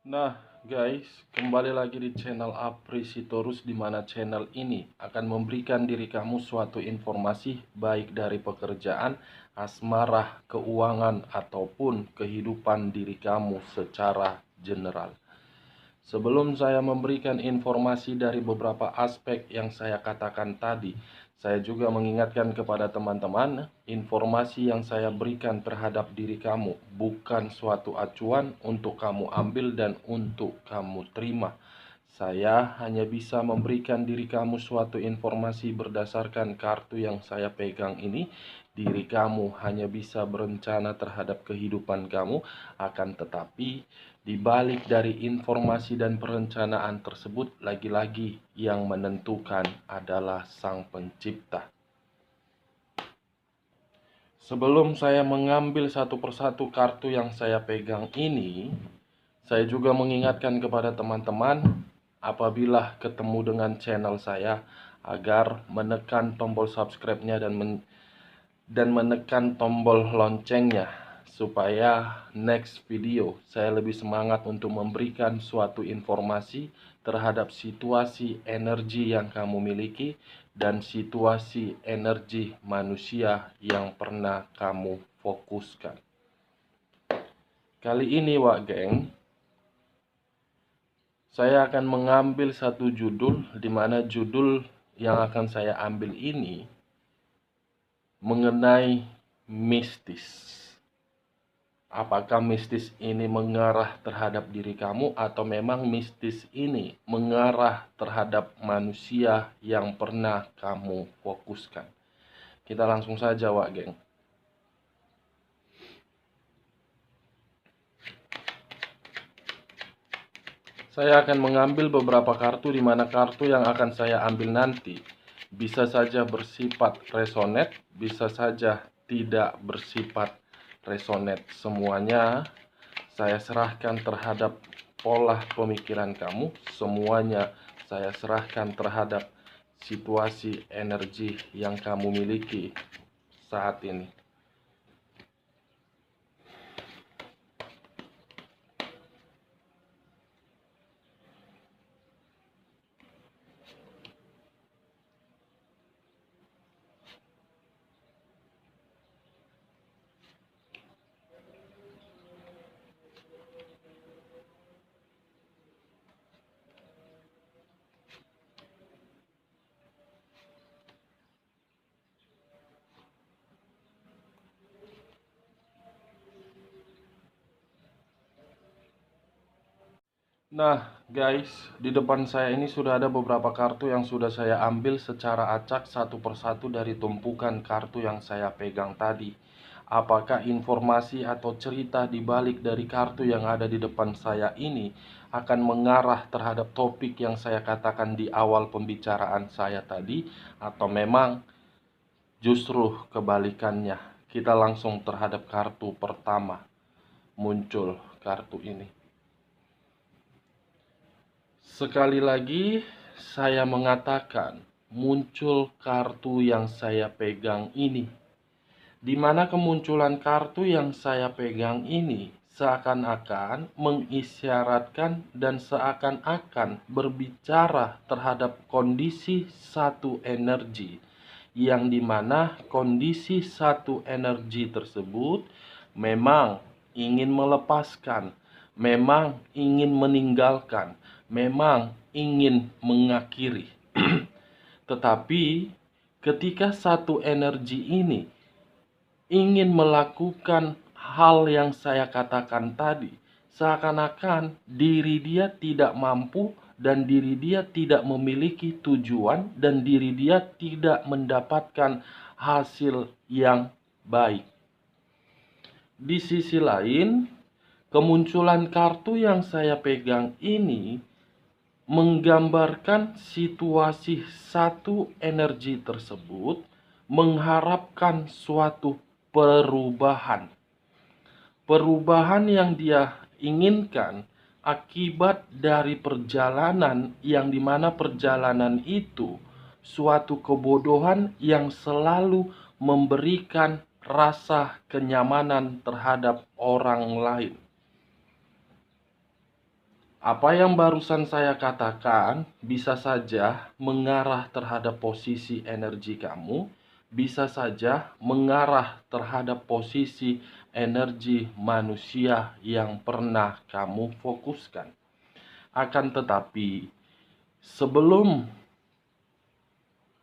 Nah, guys, kembali lagi di channel Apri Sitorus, di mana channel ini akan memberikan diri kamu suatu informasi baik dari pekerjaan, asmara, keuangan, ataupun kehidupan diri kamu secara general. Sebelum saya memberikan informasi dari beberapa aspek yang saya katakan tadi, saya juga mengingatkan kepada teman-teman, informasi yang saya berikan terhadap diri kamu bukan suatu acuan untuk kamu ambil dan untuk kamu terima. Saya hanya bisa memberikan diri kamu suatu informasi berdasarkan kartu yang saya pegang ini. Diri kamu hanya bisa berencana terhadap kehidupan kamu, akan tetapi di balik dari informasi dan perencanaan tersebut, lagi-lagi yang menentukan adalah Sang Pencipta. Sebelum saya mengambil satu persatu kartu yang saya pegang ini, saya juga mengingatkan kepada teman-teman apabila ketemu dengan channel saya agar menekan tombol subscribe-nya dan menekan tombol loncengnya, supaya next video saya lebih semangat untuk memberikan suatu informasi terhadap situasi energi yang kamu miliki dan situasi energi manusia yang pernah kamu fokuskan. Kali ini, Wak Geng, saya akan mengambil satu judul, di mana judul yang akan saya ambil ini mengenai mistis. Apakah mistis ini mengarah terhadap diri kamu, atau memang mistis ini mengarah terhadap manusia yang pernah kamu fokuskan? Kita langsung saja, Wak Geng. Saya akan mengambil beberapa kartu, di mana kartu yang akan saya ambil nanti bisa saja bersifat resonate, bisa saja tidak bersifat resonate. Semuanya saya serahkan terhadap pola pemikiran kamu. Semuanya saya serahkan terhadap situasi energi yang kamu miliki saat ini. Nah, guys, di depan saya ini sudah ada beberapa kartu yang sudah saya ambil secara acak satu persatu dari tumpukan kartu yang saya pegang tadi. Apakah informasi atau cerita di balik dari kartu yang ada di depan saya ini akan mengarah terhadap topik yang saya katakan di awal pembicaraan saya tadi, atau memang justru kebalikannya? Kita langsung terhadap kartu pertama. Muncul kartu ini. Sekali lagi saya mengatakan, muncul kartu yang saya pegang ini. Di mana kemunculan kartu yang saya pegang ini seakan-akan mengisyaratkan dan seakan-akan berbicara terhadap kondisi satu energi, yang dimana kondisi satu energi tersebut memang ingin melepaskan, memang ingin meninggalkan, memang ingin mengakhiri. Tetapi ketika satu energi ini ingin melakukan hal yang saya katakan tadi, seakan-akan diri dia tidak mampu dan diri dia tidak memiliki tujuan dan diri dia tidak mendapatkan hasil yang baik. Di sisi lain, kemunculan kartu yang saya pegang ini menggambarkan situasi satu energi tersebut mengharapkan suatu perubahan. Perubahan yang dia inginkan akibat dari perjalanan, yang dimana perjalanan itu suatu kebodohan yang selalu memberikan rasa kenyamanan terhadap orang lain. Apa yang barusan saya katakan bisa saja mengarah terhadap posisi energi kamu, bisa saja mengarah terhadap posisi energi manusia yang pernah kamu fokuskan. Akan tetapi, sebelum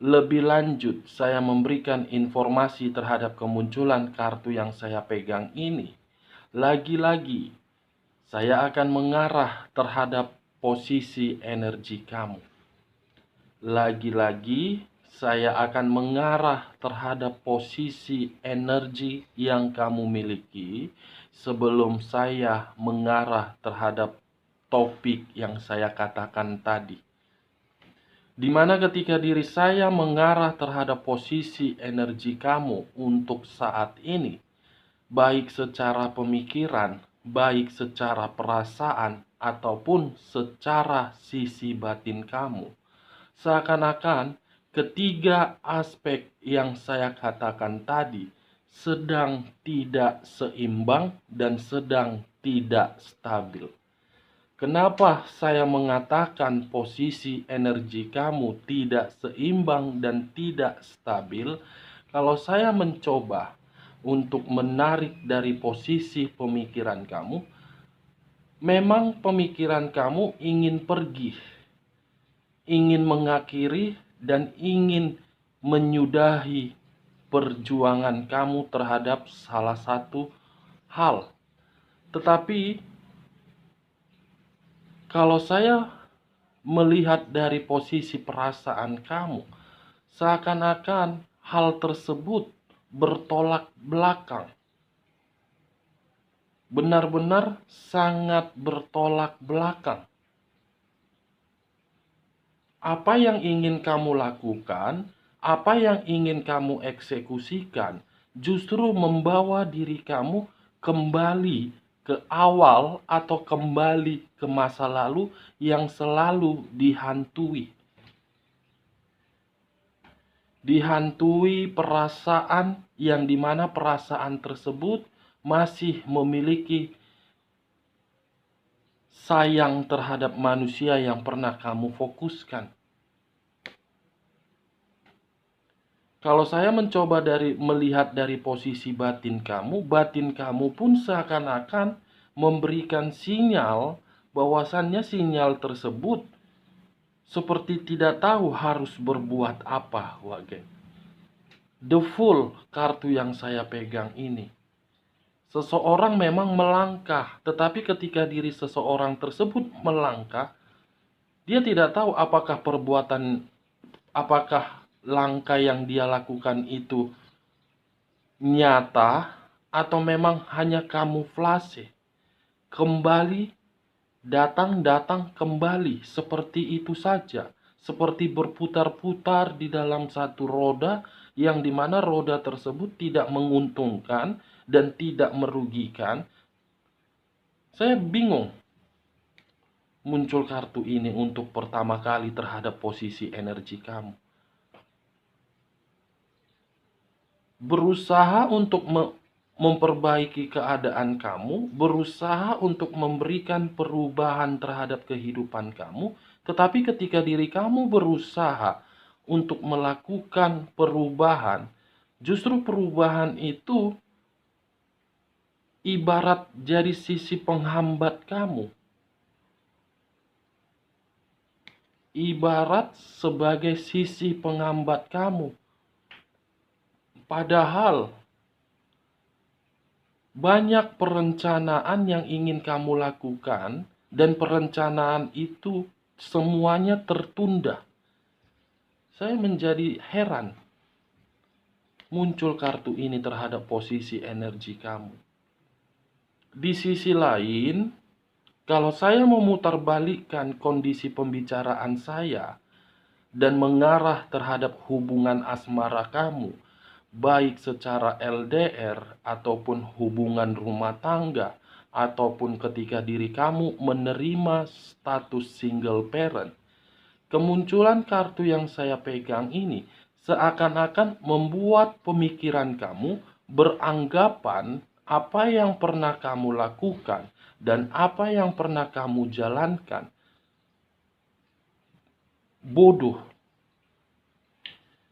lebih lanjut saya memberikan informasi terhadap kemunculan kartu yang saya pegang ini, lagi-lagi saya akan mengarah terhadap posisi energi kamu. Lagi-lagi saya akan mengarah terhadap posisi energi yang kamu miliki sebelum saya mengarah terhadap topik yang saya katakan tadi. Di mana ketika diri saya mengarah terhadap posisi energi kamu untuk saat ini, baik secara pemikiran, baik secara perasaan, ataupun secara sisi batin kamu, seakan-akan ketiga aspek yang saya katakan tadi sedang tidak seimbang dan sedang tidak stabil. Kenapa saya mengatakan posisi energi kamu tidak seimbang dan tidak stabil? Kalau saya mencoba untuk menarik dari posisi pemikiran kamu, memang pemikiran kamu ingin pergi, ingin mengakhiri, dan ingin menyudahi perjuangan kamu terhadap salah satu hal. Tetapi kalau saya melihat dari posisi perasaan kamu, seakan-akan hal tersebut bertolak belakang. Benar-benar sangat bertolak belakang. Apa yang ingin kamu lakukan, apa yang ingin kamu eksekusikan, justru membawa diri kamu kembali ke awal atau kembali ke masa lalu yang selalu dihantui. Dihantui perasaan yang dimana perasaan tersebut masih memiliki sayang terhadap manusia yang pernah kamu fokuskan. Kalau saya mencoba melihat dari posisi batin kamu pun seakan-akan memberikan sinyal bahwasannya sinyal tersebut seperti tidak tahu harus berbuat apa, Wage. The Fool kartu yang saya pegang ini. Seseorang memang melangkah, tetapi ketika diri seseorang tersebut melangkah, dia tidak tahu apakah langkah yang dia lakukan itu nyata atau memang hanya kamuflase. Kembali, datang kembali, seperti itu saja. Seperti berputar-putar di dalam satu roda yang dimana roda tersebut tidak menguntungkan dan tidak merugikan. Saya bingung muncul kartu ini untuk pertama kali terhadap posisi energi kamu. Berusaha untuk memperbaiki keadaan kamu, berusaha untuk memberikan perubahan terhadap kehidupan kamu, tetapi ketika diri kamu berusaha untuk melakukan perubahan, justru perubahan itu ibarat jadi sisi penghambat kamu. Ibarat sebagai sisi penghambat kamu. Padahal banyak perencanaan yang ingin kamu lakukan dan perencanaan itu semuanya tertunda. Saya menjadi heran muncul kartu ini terhadap posisi energi kamu. Di sisi lain, kalau saya memutarbalikkan kondisi pembicaraan saya dan mengarah terhadap hubungan asmara kamu, baik secara LDR ataupun hubungan rumah tangga, ataupun ketika diri kamu menerima status single parent, kemunculan kartu yang saya pegang ini seakan-akan membuat pemikiran kamu beranggapan Apa yang pernah kamu lakukan dan apa yang pernah kamu jalankan bodoh.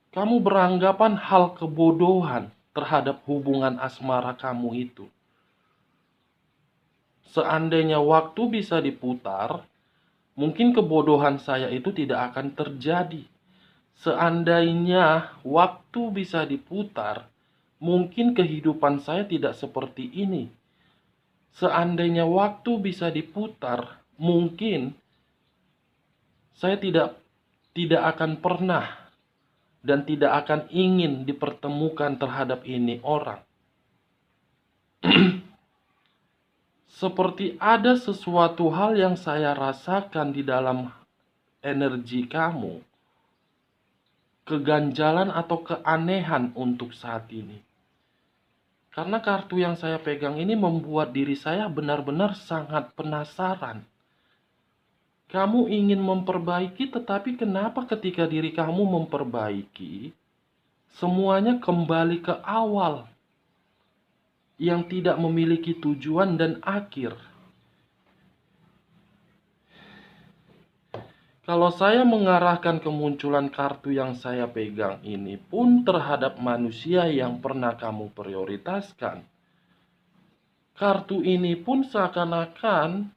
Kamu beranggapan hal kebodohan terhadap hubungan asmara kamu itu. Seandainya waktu bisa diputar, mungkin kebodohan saya itu tidak akan terjadi. Seandainya waktu bisa diputar, mungkin kehidupan saya tidak seperti ini. Seandainya waktu bisa diputar, mungkin saya tidak akan pernah dan tidak akan ingin dipertemukan terhadap ini orang. Seperti ada sesuatu hal yang saya rasakan di dalam energi kamu. Keganjalan atau keanehan untuk saat ini. Karena kartu yang saya pegang ini membuat diri saya benar-benar sangat penasaran. Kamu ingin memperbaiki, tetapi kenapa ketika diri kamu memperbaiki, semuanya kembali ke awal, yang tidak memiliki tujuan dan akhir. Kalau saya mengarahkan kemunculan kartu yang saya pegang ini pun terhadap manusia yang pernah kamu prioritaskan, kartu ini pun seakan-akan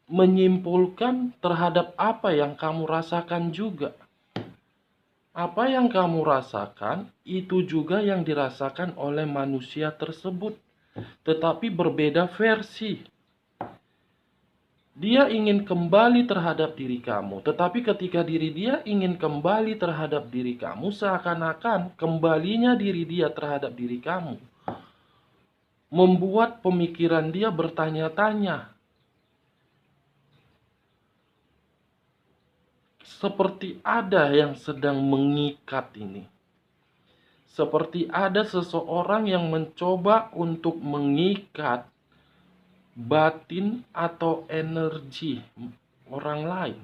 menyimpulkan terhadap apa yang kamu rasakan juga. Apa yang kamu rasakan, itu juga yang dirasakan oleh manusia tersebut. Tetapi berbeda versi. Dia ingin kembali terhadap diri kamu. Tetapi ketika diri dia ingin kembali terhadap diri kamu, seakan-akan kembalinya diri dia terhadap diri kamu membuat pemikiran dia bertanya-tanya. Seperti ada yang sedang mengikat ini. Seperti ada seseorang yang mencoba untuk mengikat batin atau energi orang lain.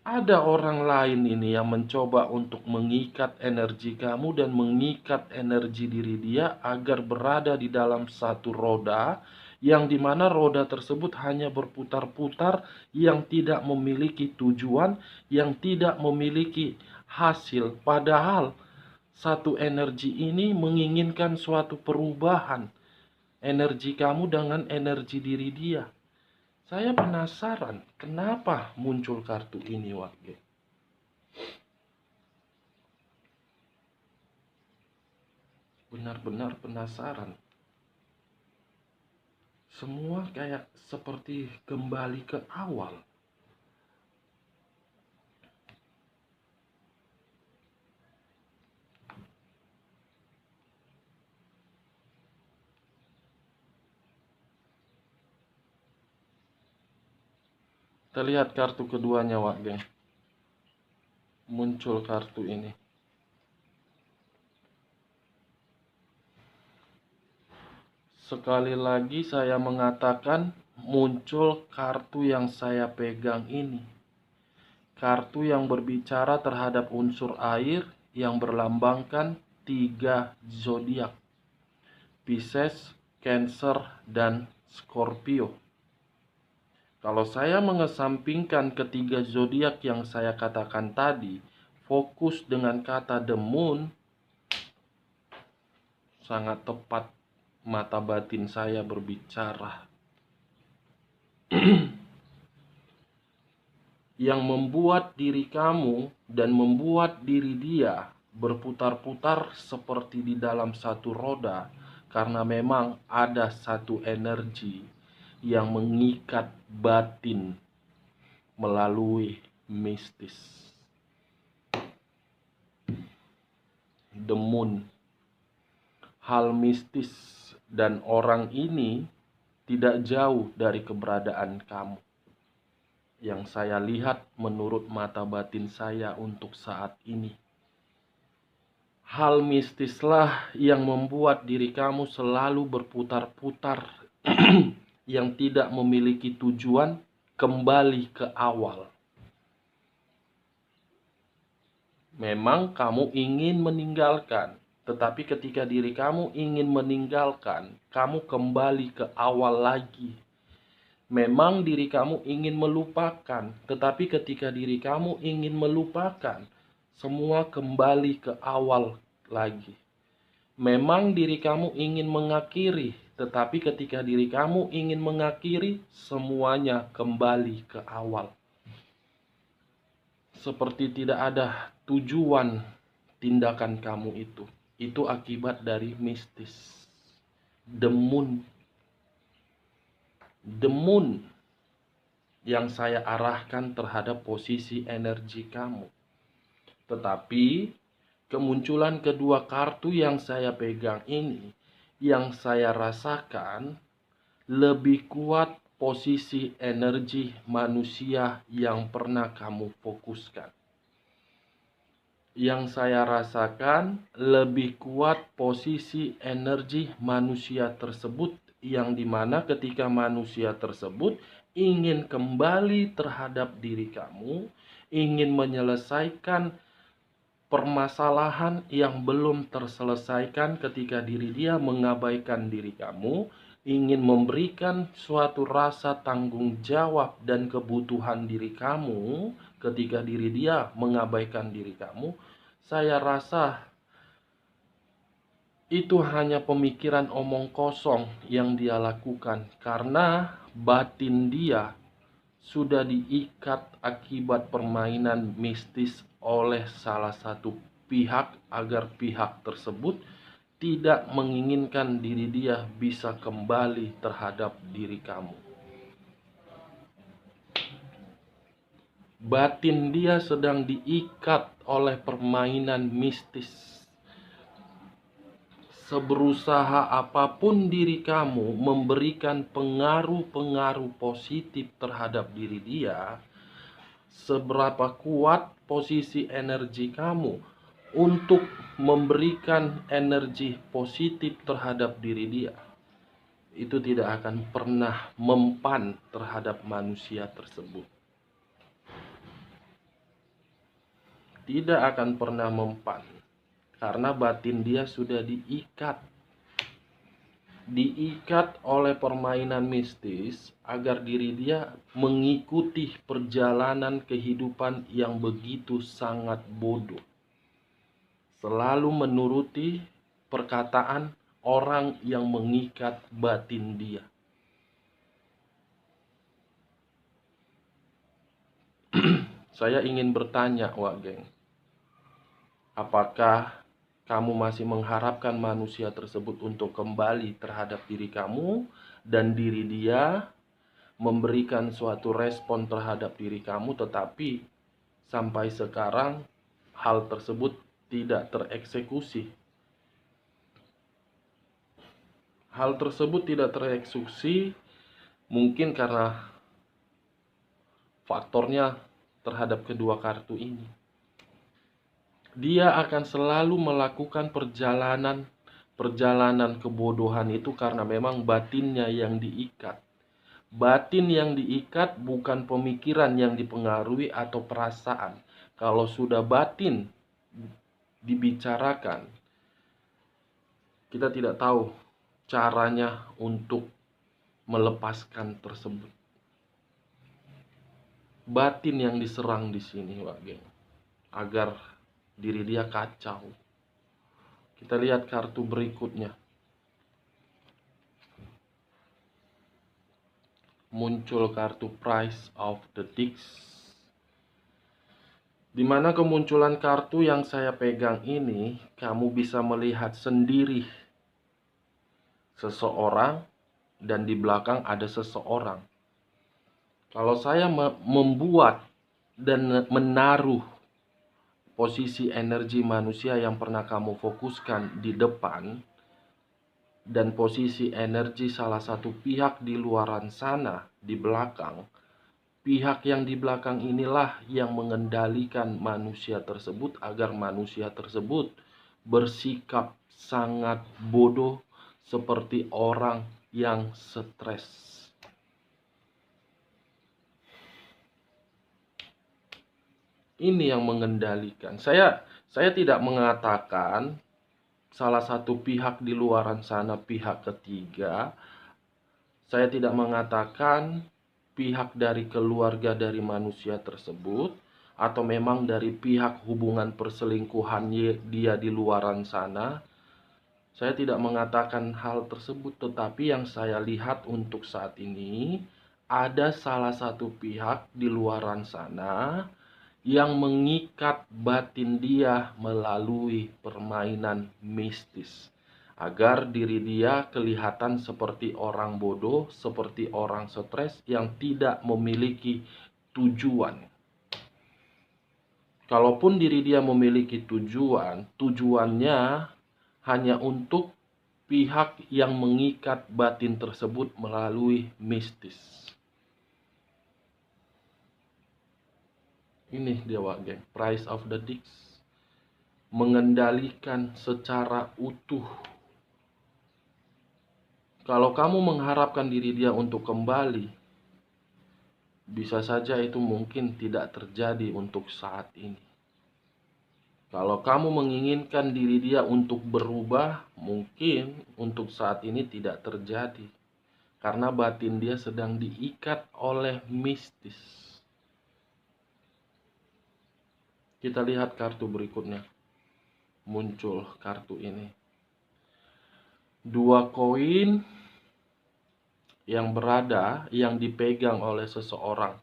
Ada orang lain ini yang mencoba untuk mengikat energi kamu dan mengikat energi diri dia agar berada di dalam satu roda, yang dimana roda tersebut hanya berputar-putar, yang tidak memiliki tujuan, yang tidak memiliki hasil. Padahal satu energi ini menginginkan suatu perubahan. Energi kamu dengan energi diri dia. Saya penasaran kenapa muncul kartu ini, Wage. Benar-benar penasaran. Semua kayak seperti kembali ke awal. Kita lihat kartu keduanya, Wak Geng. Muncul kartu ini. Sekali lagi saya mengatakan muncul kartu yang saya pegang ini. Kartu yang berbicara terhadap unsur air yang berlambangkan 3 zodiak. Pisces, Cancer, dan Scorpio. Kalau saya mengesampingkan ketiga zodiak yang saya katakan tadi, fokus dengan kata the moon, sangat tepat mata batin saya berbicara. Yang membuat diri kamu dan membuat diri dia berputar-putar seperti di dalam satu roda, karena memang ada satu energi yang mengikat batin melalui mistis. The moon, hal mistis, dan orang ini tidak jauh dari keberadaan kamu. Yang saya lihat menurut mata batin saya untuk saat ini. Hal mistislah yang membuat diri kamu selalu berputar-putar yang tidak memiliki tujuan, kembali ke awal. Memang kamu ingin meninggalkan, Tetapi ketika diri kamu ingin meninggalkan, kamu kembali ke awal lagi. Memang diri kamu ingin melupakan, tetapi ketika diri kamu ingin melupakan, semua kembali ke awal lagi. Memang diri kamu ingin mengakhiri, tetapi ketika diri kamu ingin mengakhiri, semuanya kembali ke awal. Seperti tidak ada tujuan tindakan kamu itu. Itu akibat dari mistis. Demun yang saya arahkan terhadap posisi energi kamu. Tetapi kemunculan kedua kartu yang saya pegang ini, yang saya rasakan lebih kuat posisi energi manusia yang pernah kamu fokuskan. Yang saya rasakan lebih kuat posisi energi manusia tersebut, yang dimana ketika manusia tersebut ingin kembali terhadap diri kamu, ingin menyelesaikan permasalahan yang belum terselesaikan ketika diri dia mengabaikan diri kamu, ingin memberikan suatu rasa tanggung jawab dan kebutuhan diri kamu ketika diri dia mengabaikan diri kamu. Saya rasa itu hanya pemikiran omong kosong yang dia lakukan, karena batin dia sudah diikat akibat permainan mistis oleh salah satu pihak, agar pihak tersebut tidak menginginkan diri dia bisa kembali terhadap diri kamu. Batin dia sedang diikat oleh permainan mistis. Seberusaha apapun diri kamu memberikan pengaruh-pengaruh positif terhadap diri dia, seberapa kuat posisi energi kamu untuk memberikan energi positif terhadap diri dia, itu tidak akan pernah mempan terhadap manusia tersebut. Tidak akan pernah mempan. Karena batin dia sudah diikat oleh permainan mistis, agar diri dia mengikuti perjalanan kehidupan yang begitu sangat bodoh. Selalu menuruti perkataan orang yang mengikat batin dia. Saya ingin bertanya, Wak Geng, apakah kamu masih mengharapkan manusia tersebut untuk kembali terhadap diri kamu, dan diri dia memberikan suatu respon terhadap diri kamu, tetapi sampai sekarang hal tersebut tidak tereksekusi. Hal tersebut tidak tereksekusi mungkin karena faktornya terhadap kedua kartu ini. Dia akan selalu melakukan perjalanan kebodohan itu karena memang batinnya yang diikat. Batin yang diikat bukan pemikiran yang dipengaruhi atau perasaan. Kalau sudah batin dibicarakan, kita tidak tahu caranya untuk melepaskan tersebut. Batin yang diserang di sini, Wak Geng, agar diri dia kacau. Kita lihat kartu berikutnya. Muncul kartu Price of the Dicks, di mana kemunculan kartu yang saya pegang ini, kamu bisa melihat sendiri seseorang dan di belakang ada seseorang. Kalau saya membuat dan menaruh posisi energi manusia yang pernah kamu fokuskan di depan, dan posisi energi salah satu pihak di luaran sana di belakang, pihak yang di belakang inilah yang mengendalikan manusia tersebut agar manusia tersebut bersikap sangat bodoh seperti orang yang stres. Ini yang mengendalikan. Saya tidak mengatakan salah satu pihak di luaran sana, pihak ketiga. Saya tidak mengatakan pihak dari keluarga dari manusia tersebut, atau memang dari pihak hubungan perselingkuhan dia di luaran sana. Saya tidak mengatakan hal tersebut, tetapi yang saya lihat untuk saat ini, ada salah satu pihak di luaran sana yang mengikat batin dia melalui permainan mistis, agar diri dia kelihatan seperti orang bodoh, seperti orang stres yang tidak memiliki tujuan. Kalaupun diri dia memiliki tujuan, tujuannya hanya untuk pihak yang mengikat batin tersebut melalui mistis. Ini dia geng, Price of the Dicks. Mengendalikan secara utuh. Kalau kamu mengharapkan diri dia untuk kembali, bisa saja itu mungkin tidak terjadi untuk saat ini. Kalau kamu menginginkan diri dia untuk berubah, mungkin untuk saat ini tidak terjadi. Karena batin dia sedang diikat oleh mistis. Kita lihat kartu berikutnya. Muncul kartu ini. 2 koin yang dipegang oleh seseorang,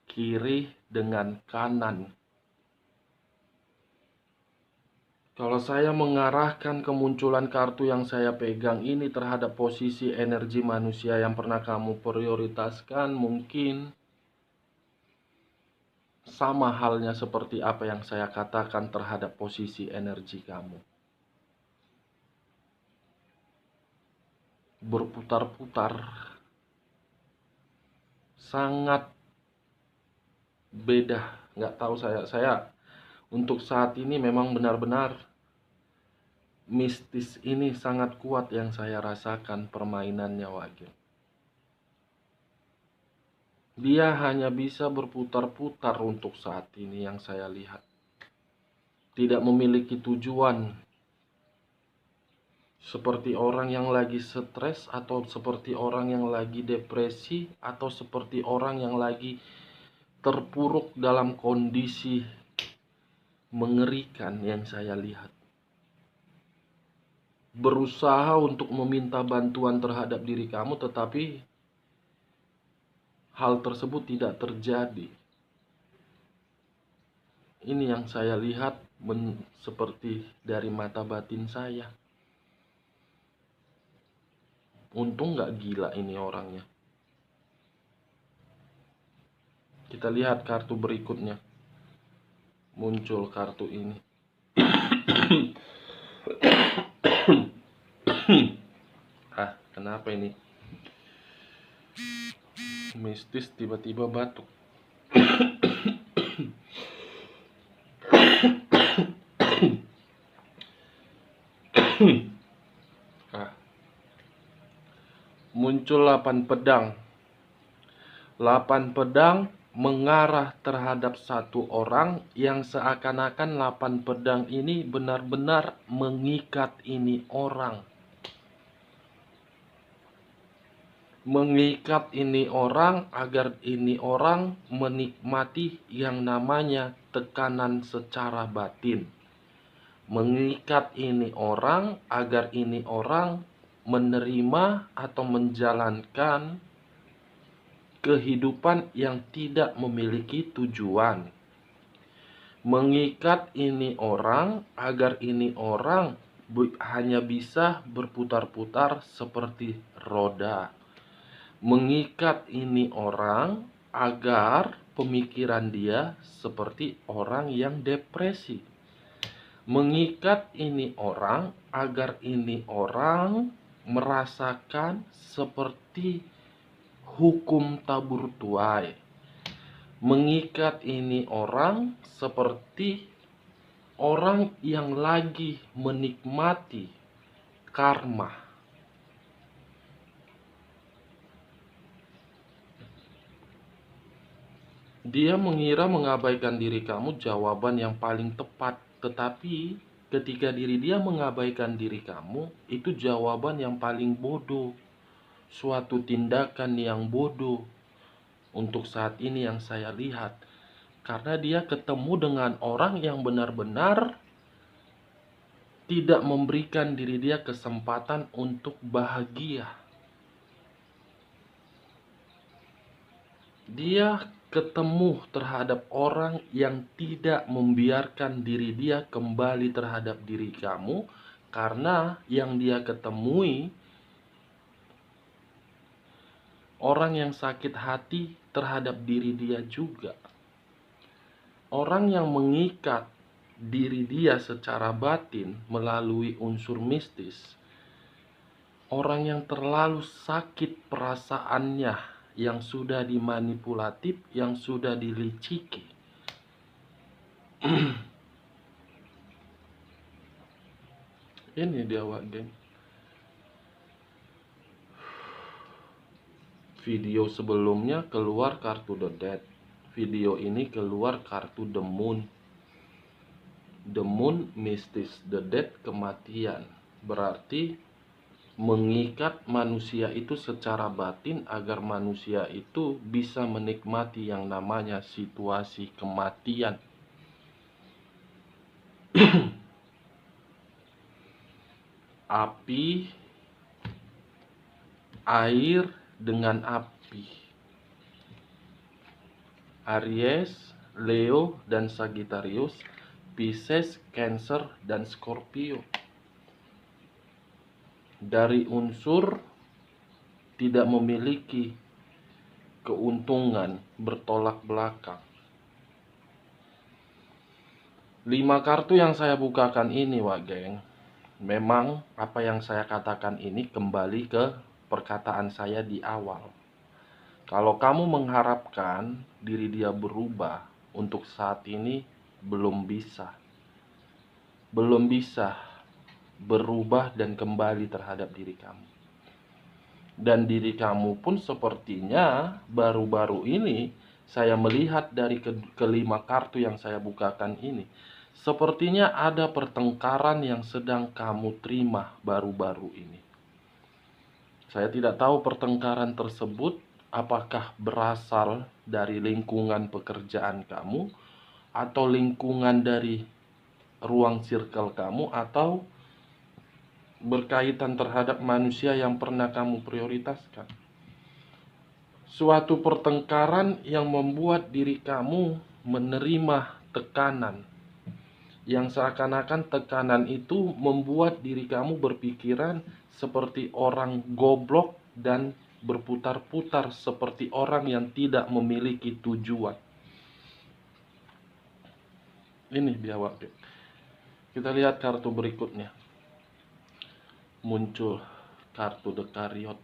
kiri dengan kanan. Kalau saya mengarahkan kemunculan kartu yang saya pegang ini terhadap posisi energi manusia yang pernah kamu prioritaskan, mungkin sama halnya seperti apa yang saya katakan terhadap posisi energi kamu. Berputar-putar, sangat beda. Nggak tahu saya untuk saat ini memang benar-benar mistis ini sangat kuat yang saya rasakan permainannya Wage. Dia hanya bisa berputar-putar untuk saat ini yang saya lihat. Tidak memiliki tujuan. Seperti orang yang lagi stres, atau seperti orang yang lagi depresi, atau seperti orang yang lagi terpuruk dalam kondisi mengerikan yang saya lihat. Berusaha untuk meminta bantuan terhadap diri kamu, tetapi hal tersebut tidak terjadi. Ini yang saya lihat seperti dari mata batin saya. Untung nggak gila ini orangnya. Kita lihat kartu berikutnya. Muncul kartu ini. Kenapa ini? Mistis tiba-tiba batuk. Muncul 8 pedang. 8 pedang mengarah terhadap satu orang yang seakan-akan 8 pedang ini benar-benar mengikat ini orang. Mengikat ini orang agar ini orang menikmati yang namanya tekanan secara batin. Mengikat ini orang agar ini orang menerima atau menjalankan kehidupan yang tidak memiliki tujuan. Mengikat ini orang agar ini orang hanya bisa berputar-putar seperti roda. Mengikat ini orang agar pemikiran dia seperti orang yang depresi. Mengikat ini orang agar ini orang merasakan seperti hukum tabur tuai. Mengikat ini orang seperti orang yang lagi menikmati karma. Dia mengira mengabaikan diri kamu jawaban yang paling tepat, tetapi ketika diri dia mengabaikan diri kamu, itu jawaban yang paling bodoh. Suatu tindakan yang bodoh untuk saat ini yang saya lihat. Karena dia ketemu dengan orang yang benar-benar tidak memberikan diri dia kesempatan untuk bahagia. Dia ketemu terhadap orang yang tidak membiarkan diri dia kembali terhadap diri kamu, karena yang dia ketemui orang yang sakit hati terhadap diri dia juga. Orang yang mengikat diri dia secara batin melalui unsur mistis. Orang yang terlalu sakit perasaannya, yang sudah dimanipulatif, yang sudah diliciki. Ini dia, Wak Geng. Video sebelumnya keluar kartu The Dead. Video ini keluar kartu The Moon. The Moon mistis, The Dead kematian. Berarti mengikat manusia itu secara batin agar manusia itu bisa menikmati yang namanya situasi kematian. Api, air dengan api. Aries, Leo, dan Sagittarius, Pisces, Cancer, dan Scorpio. Dari unsur tidak memiliki keuntungan, bertolak belakang. 5 kartu yang saya bukakan ini, Wak Geng, memang apa yang saya katakan ini kembali ke perkataan saya di awal. Kalau kamu mengharapkan diri dia berubah, untuk saat ini belum bisa. Belum bisa berubah dan kembali terhadap diri kamu. Dan diri kamu pun sepertinya baru-baru ini saya melihat dari kelima kartu yang saya bukakan ini, sepertinya ada pertengkaran yang sedang kamu terima baru-baru ini. Saya tidak tahu pertengkaran tersebut apakah berasal dari lingkungan pekerjaan kamu, atau lingkungan dari ruang circle kamu, atau berkaitan terhadap manusia yang pernah kamu prioritaskan. Suatu pertengkaran yang membuat diri kamu menerima tekanan, yang seakan-akan tekanan itu membuat diri kamu berpikiran seperti orang goblok dan berputar-putar seperti orang yang tidak memiliki tujuan. Ini dia, Wak. Kita lihat kartu berikutnya. Muncul kartu The Chariot.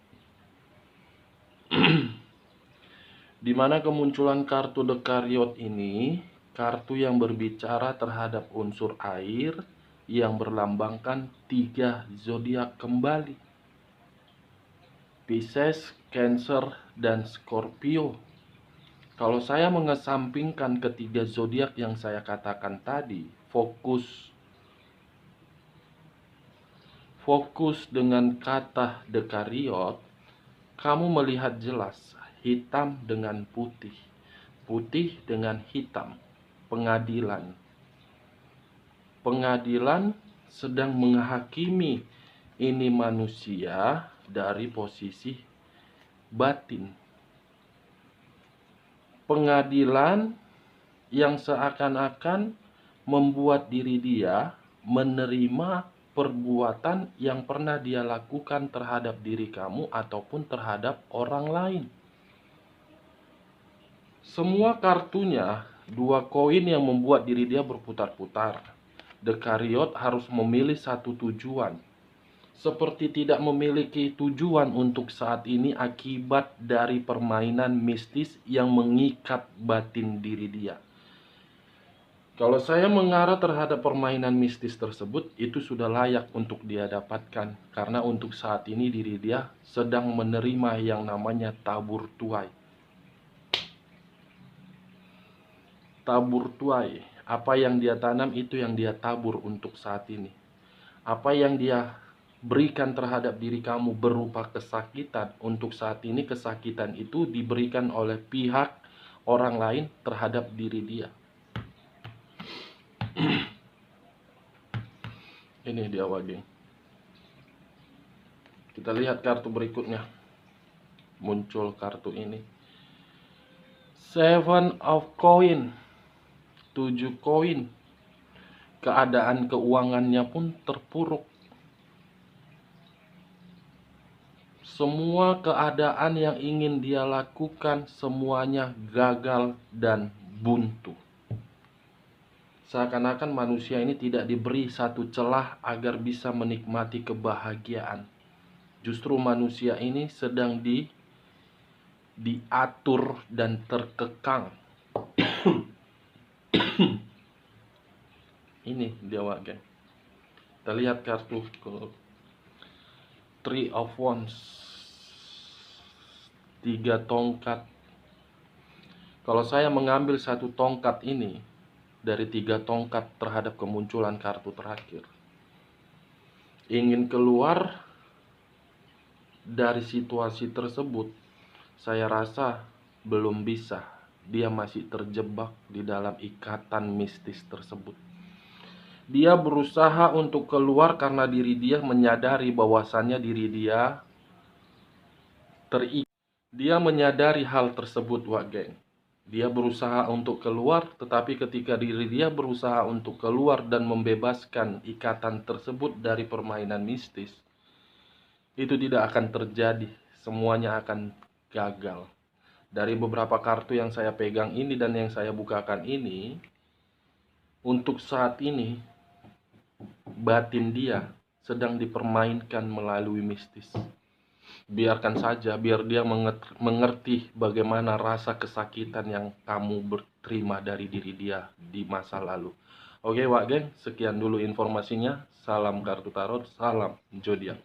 Di mana kemunculan kartu The Chariot ini, kartu yang berbicara terhadap unsur air yang berlambangkan 3 zodiak kembali. Pisces, Cancer, dan Scorpio. Kalau saya mengesampingkan ketiga zodiak yang saya katakan tadi, fokus dengan kata The Chariot, kamu melihat jelas hitam dengan putih, putih dengan hitam. Pengadilan. Pengadilan sedang menghakimi ini manusia dari posisi batin. Pengadilan yang seakan-akan membuat diri dia menerima perbuatan yang pernah dia lakukan terhadap diri kamu ataupun terhadap orang lain. Semua kartunya 2 koin yang membuat diri dia berputar-putar. The Chariot harus memilih satu tujuan. Seperti tidak memiliki tujuan untuk saat ini akibat dari permainan mistis yang mengikat batin diri dia. Kalau saya mengarah terhadap permainan mistis tersebut, itu sudah layak untuk dia dapatkan. Karena untuk saat ini diri dia sedang menerima yang namanya tabur tuai. Tabur tuai Apa yang dia tanam itu yang dia tabur untuk saat ini. Apa yang dia berikan terhadap diri kamu berupa kesakitan, untuk saat ini kesakitan itu diberikan oleh pihak orang lain terhadap diri dia. Ini dia waging. Kita lihat kartu berikutnya. Muncul kartu ini. Seven of Coin. 7 koin. Keadaan keuangannya pun terpuruk. Semua keadaan yang ingin dia lakukan semuanya gagal dan buntu. Seakan-akan manusia ini tidak diberi satu celah agar bisa menikmati kebahagiaan. Justru manusia ini sedang diatur dan terkekang. Ini dia geng. Kita lihat kartu Three of Wands. 3 tongkat. Kalau saya mengambil satu tongkat ini dari 3 tongkat terhadap kemunculan kartu terakhir, ingin keluar dari situasi tersebut, saya rasa belum bisa. Dia masih terjebak di dalam ikatan mistis tersebut. Dia berusaha untuk keluar karena diri dia menyadari bahwasannya diri dia terikat. Dia menyadari hal tersebut, geng. Dia berusaha untuk keluar, tetapi ketika diri dia berusaha untuk keluar dan membebaskan ikatan tersebut dari permainan mistis, itu tidak akan terjadi. Semuanya akan gagal. Dari beberapa kartu yang saya pegang ini dan yang saya bukakan ini, untuk saat ini batin dia sedang dipermainkan melalui mistis. Biarkan saja, biar dia mengerti bagaimana rasa kesakitan yang kamu berterima dari diri dia di masa lalu. Oke, Wak Geng, sekian dulu informasinya. Salam kartu tarot, salam zodiak.